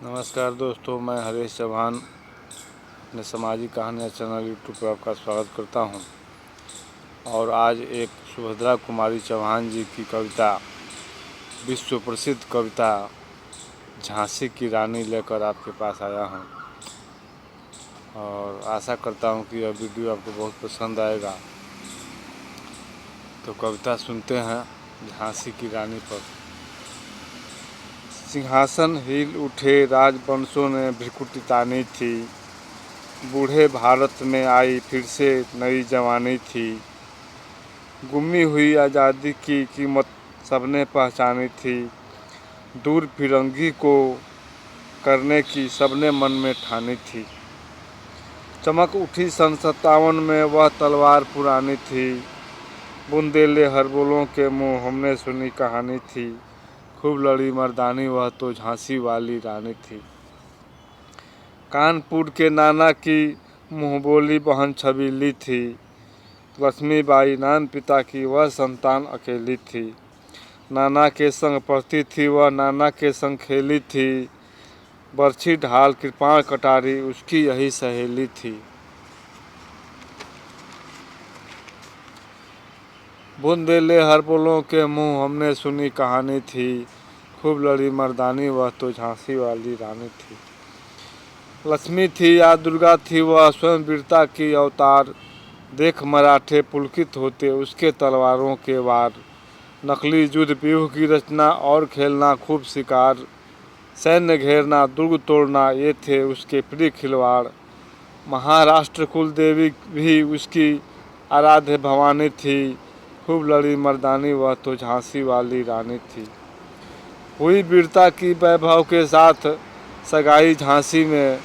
नमस्कार दोस्तों, मैं हरीश चौहान अपने सामाजिक कहानियाँ चैनल यूट्यूब पर आपका स्वागत करता हूं। और आज एक सुभद्रा कुमारी चौहान जी की कविता, विश्व प्रसिद्ध कविता झांसी की रानी लेकर आपके पास आया हूं। और आशा करता हूं कि यह वीडियो आपको बहुत पसंद आएगा। तो कविता सुनते हैं झांसी की रानी पर। सिंहासन हिल उठे, राजवंशों ने भ्रिकुटी तानी थी। बूढ़े भारत में आई फिर से नई जवानी थी। गुमी हुई आज़ादी की कीमत सबने पहचानी थी। दूर फिरंगी को करने की सबने मन में ठानी थी। चमक उठी सन 57 में वह तलवार पुरानी थी। बुंदेले हरबोलों के मुँह हमने सुनी कहानी थी। खूब लड़ी मर्दानी वह तो झांसी वाली रानी थी। कानपुर के नाना की मुँह बोली बहन छबीली थी। लक्ष्मीबाई नान पिता की वह संतान अकेली थी। नाना के संग पढ़ती थी वह, नाना के संग खेली थी। बरछी ढाल कृपाण कटारी उसकी यही सहेली थी। बुंदेले हरबोलों के मुँह हमने सुनी कहानी थी। खूब लड़ी मर्दानी वह तो झांसी वाली रानी थी। लक्ष्मी थी या दुर्गा थी वह, स्वयं वीरता की अवतार। देख मराठे पुलकित होते उसके तलवारों के वार। नकली युद्ध व्यूह की रचना और खेलना खूब शिकार। सैन्य घेरना दुर्ग तोड़ना ये थे उसके प्रिय खिलवाड़। महाराष्ट्र कुल देवी भी उसकी आराध्य भवानी थी। खूब लड़ी मर्दानी वह तो झांसी वाली रानी थी। हुई वीरता की वैभव के साथ सगाई झांसी में।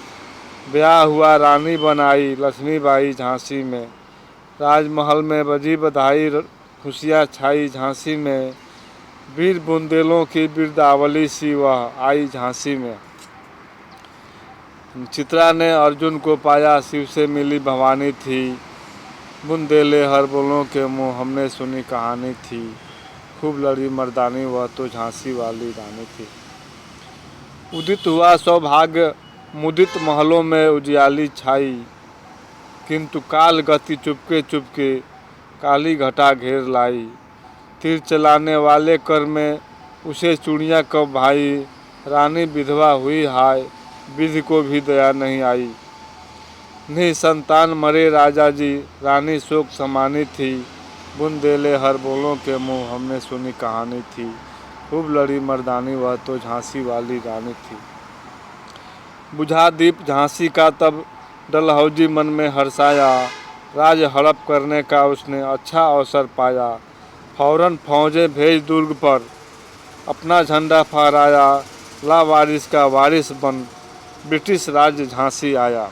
ब्याह हुआ रानी बनाई लक्ष्मीबाई झांसी में। राजमहल में बजी बधाई खुशियाँ छाई झांसी में। वीर बुंदेलों की बिरदावली सी वह आई झांसी में। चित्रा ने अर्जुन को पाया शिव से मिली भवानी थी। बुंदेले हरबोलों के मुँह हमने सुनी कहानी थी। खूब लड़ी मर्दानी वह तो झांसी वाली रानी थी। उदित हुआ सौभाग्य मुदित महलों में उजियाली छाई। किंतु काल गति चुपके चुपके काली घटा घेर लाई। तीर चलाने वाले कर में उसे चूड़ियाँ कब भाई। रानी विधवा हुई हाय, विधि को भी दया नहीं आई। निसंतान मरे राजा जी, रानी शोक समानी थी। बुंदेले हरबोलों के मुँह हमने सुनी कहानी थी। खूब लड़ी मर्दानी वह तो झांसी वाली रानी थी। बुझा दीप झांसी का तब डलहौजी मन में हर्षाया। राज हड़प करने का उसने अच्छा अवसर पाया। फौरन फौजें भेज दुर्ग पर अपना झंडा फहराया। लावारिस का वारिस बन ब्रिटिश राज्य झांसी आया।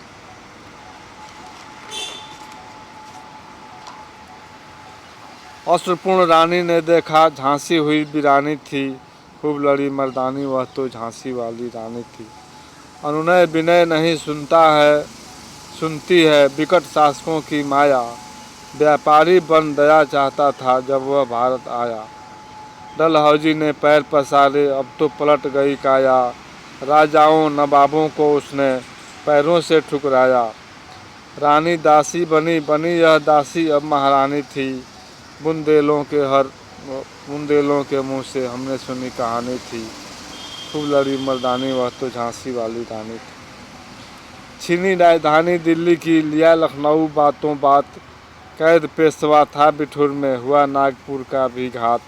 अश्रुपूर्ण रानी ने देखा झांसी हुई वीरानी थी। खूब लड़ी मर्दानी वह तो झांसी वाली रानी थी। अनुनय विनय नहीं सुनती है विकट शासकों की माया। व्यापारी बन दया चाहता था जब वह भारत आया। डलहौजी ने पैर पसारे अब तो पलट गई काया। राजाओं नवाबों को उसने पैरों से ठुकराया। रानी दासी बनी बनी यह दासी अब महारानी थी। बुंदेलों के मुँह से हमने सुनी कहानी थी। खूब लड़ी मर्दानी वह तो झांसी वाली रानी थी। छीनी राजधानी दिल्ली की लिया लखनऊ बातों बात। कैद पेशवा था बिठूर में हुआ नागपुर का भी घात।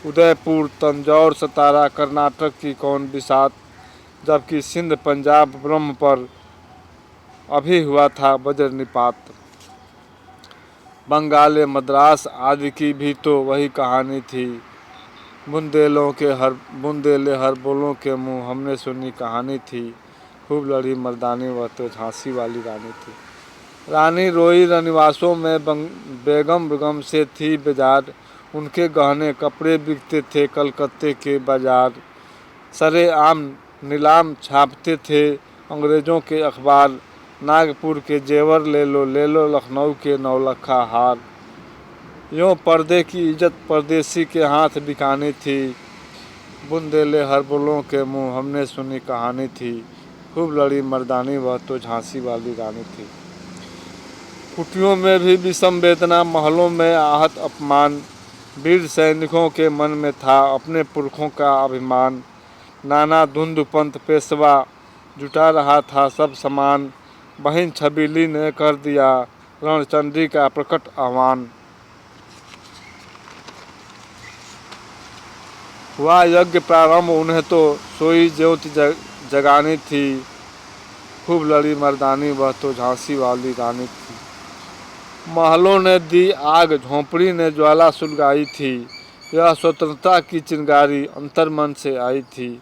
उदयपुर तंजौर सतारा कर्नाटक की कौन बिसात। जबकि सिंध पंजाब ब्रह्म पर अभी हुआ था वज्र निपात। बंगाल मद्रास आदि की भी तो वही कहानी थी। बुंदेले हरबोलों के मुँह हमने सुनी कहानी थी। खूब लड़ी मर्दानी वह तो झांसी वाली रानी थी। रानी रोई रनिवासों में बेगम बेगम से थी बेजार। उनके गहने कपड़े बिकते थे कलकत्ते के बाजार। सरे आम नीलाम छापते थे अंग्रेज़ों के अखबार। नागपुर के जेवर ले लो लखनऊ के नौलखा हार। यूँ पर्दे की इज्जत परदेसी के हाथ बिकानी थी। बुंदेले हर बोलों के मुँह हमने सुनी कहानी थी, खूब लड़ी मर्दानी वह तो झांसी वाली रानी थी। कुटियों में भी विषम वेदना, महलों में आहत अपमान, वीर सैनिकों के मन में था अपने पुरखों का अभिमान। नाना धुंध पंथ पेशवा जुटा रहा था सब समान, बहन छबीली ने कर दिया रणचंडी का प्रकट आह्वान। हुआ यज्ञ प्रारंभ उन्हें तो सोई ज्योति जगानी थी, खूब लड़ी मर्दानी वह तो झांसी वाली रानी थी। महलों ने दी आग, झोंपड़ी ने ज्वाला सुलगाई थी, यह स्वतंत्रता की चिंगारी अंतर्मन से आई थी।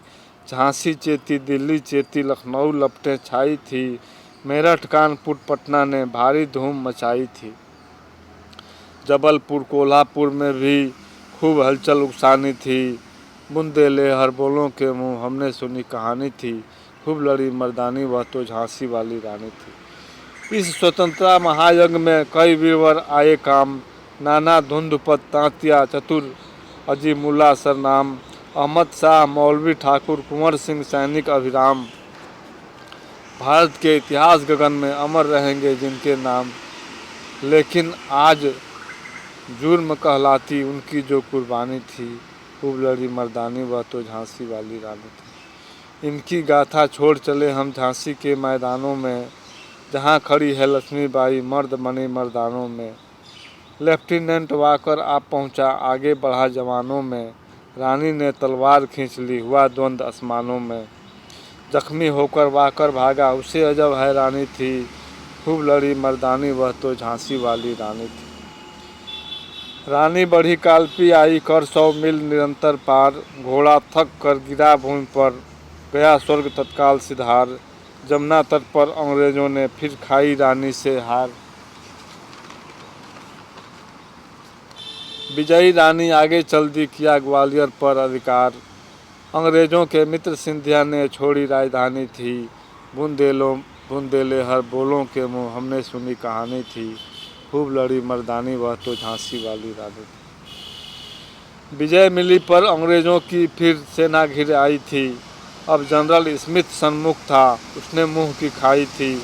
झांसी चेती, दिल्ली चेती, लखनऊ लपटें छाई थी, मेरठ कानपुर पटना ने भारी धूम मचाई थी। जबलपुर कोल्हापुर में भी खूब हलचल उकसानी थी, बुंदेले हर बोलों के मुँह हमने सुनी कहानी थी, खूब लड़ी मर्दानी वह तो झांसी वाली रानी थी। इस स्वतंत्रता महायज्ञ में कई वीरवर आए काम, नाना धुंधपत तांतिया चतुर अजीमुल्ला सरनाम, अहमद शाह मौलवी ठाकुर कुंवर सिंह सैनिक अभिराम। भारत के इतिहास गगन में अमर रहेंगे जिनके नाम, लेकिन आज जुर्म कहलाती उनकी जो कुर्बानी थी, खूब लड़ी मर्दानी वह तो झांसी वाली रानी थी। इनकी गाथा छोड़ चले हम झांसी के मैदानों में, जहाँ खड़ी है लक्ष्मीबाई मर्द बनी मर्दानों में। लेफ्टिनेंट वाकर आप पहुँचा आगे बढ़ा जवानों में, रानी ने तलवार खींच ली हुआ द्वंद्व आसमानों में। जख्मी होकर वाकर भागा उसे अजब हैरानी थी, खूब लड़ी मर्दानी वह तो झांसी वाली रानी थी। रानी बढ़ी कालपी आई कर 100 मील निरंतर पार, घोड़ा थक कर गिरा भूमि पर गया स्वर्ग तत्काल सिधार। जमुना तट पर अंग्रेजों ने फिर खाई रानी से हार। विजयी रानी आगे चल दी किया ग्वालियर पर अधिकार, अंग्रेजों के मित्र सिंधिया ने छोड़ी राजधानी थी। बुंदेले हर बोलों के मुँह हमने सुनी कहानी थी, खूब लड़ी मर्दानी वह तो झांसी वाली रानी थी। विजय मिली पर अंग्रेजों की फिर सेना घिर आई थी, अब जनरल स्मिथ सन्मुख था उसने मुंह की खाई थी।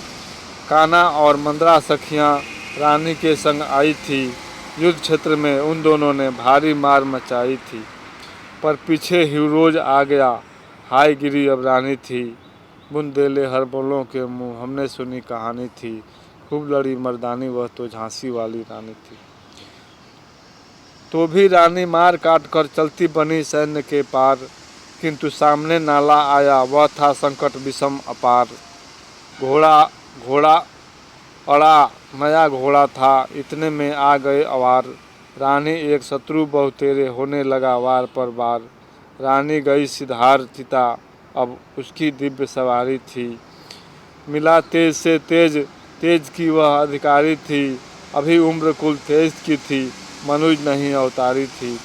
कान्हा और मंद्रा सखियां रानी के संग आई थी, युद्ध क्षेत्र में उन दोनों ने भारी मार मचाई थी। पर पीछे हीरोज आ गया हाय गिरी अब रानी थी, बुंदेले हर बोलों के मुँह हमने सुनी कहानी थी, खूब लड़ी मर्दानी वह तो झांसी वाली रानी थी। तो भी रानी मार काट कर चलती बनी सैन्य के पार, किंतु सामने नाला आया वह था संकट विषम अपार। घोड़ा अड़ा नया घोड़ा था, इतने में आ गए अवार, रानी एक शत्रु बहु तेरे होने लगा वार पर वार। रानी गई सिधार चिता अब उसकी दिव्य सवारी थी, मिला तेज से तेज, तेज की वह अधिकारी थी, अभी उम्र कुल 23 की थी, मनुज नहीं अवतारी थी।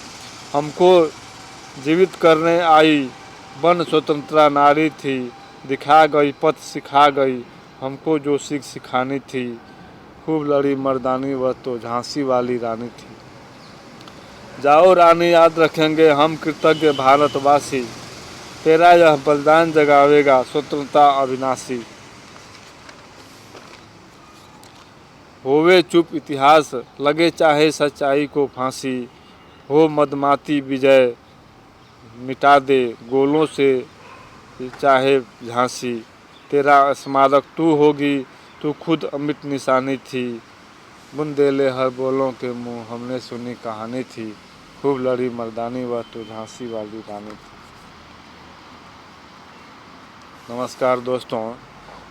हमको जीवित करने आई बन स्वतंत्रा नारी थी, दिखा गई पथ सिखा गई हमको जो सीख सिखानी थी, खूब लड़ी मर्दानी वह तो झांसी वाली रानी थी। जाओ रानी याद रखेंगे हम कृतज्ञ भारतवासी, तेरा यह बलिदान जगावेगा स्वतंत्रता अविनाशी। होवे चुप इतिहास लगे चाहे सच्चाई को फांसी, हो मदमाती विजय मिटा दे गोलों से चाहे झांसी। तेरा स्मारक तू होगी तू खुद अमिट निशानी थी, बुंदेले हर बोलों के मुँह हमने सुनी कहानी थी, खूब लड़ी मर्दानी वह तो झांसी वाली रानी थी। नमस्कार दोस्तों,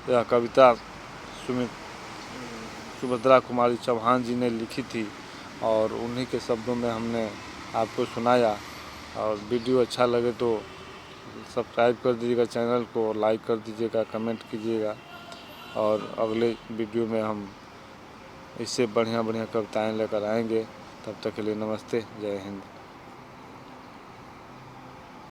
यह कविता सुभद्रा कुमारी चौहान जी ने लिखी थी और उन्हीं के शब्दों में हमने आपको सुनाया। और वीडियो अच्छा लगे तो सब्सक्राइब कर दीजिएगा चैनल को, लाइक कर दीजिएगा, कमेंट कीजिएगा। और अगले वीडियो में हम इससे बढ़िया बढ़िया कविताएं लेकर आएंगे। तब तक के लिए नमस्ते, जय हिंद।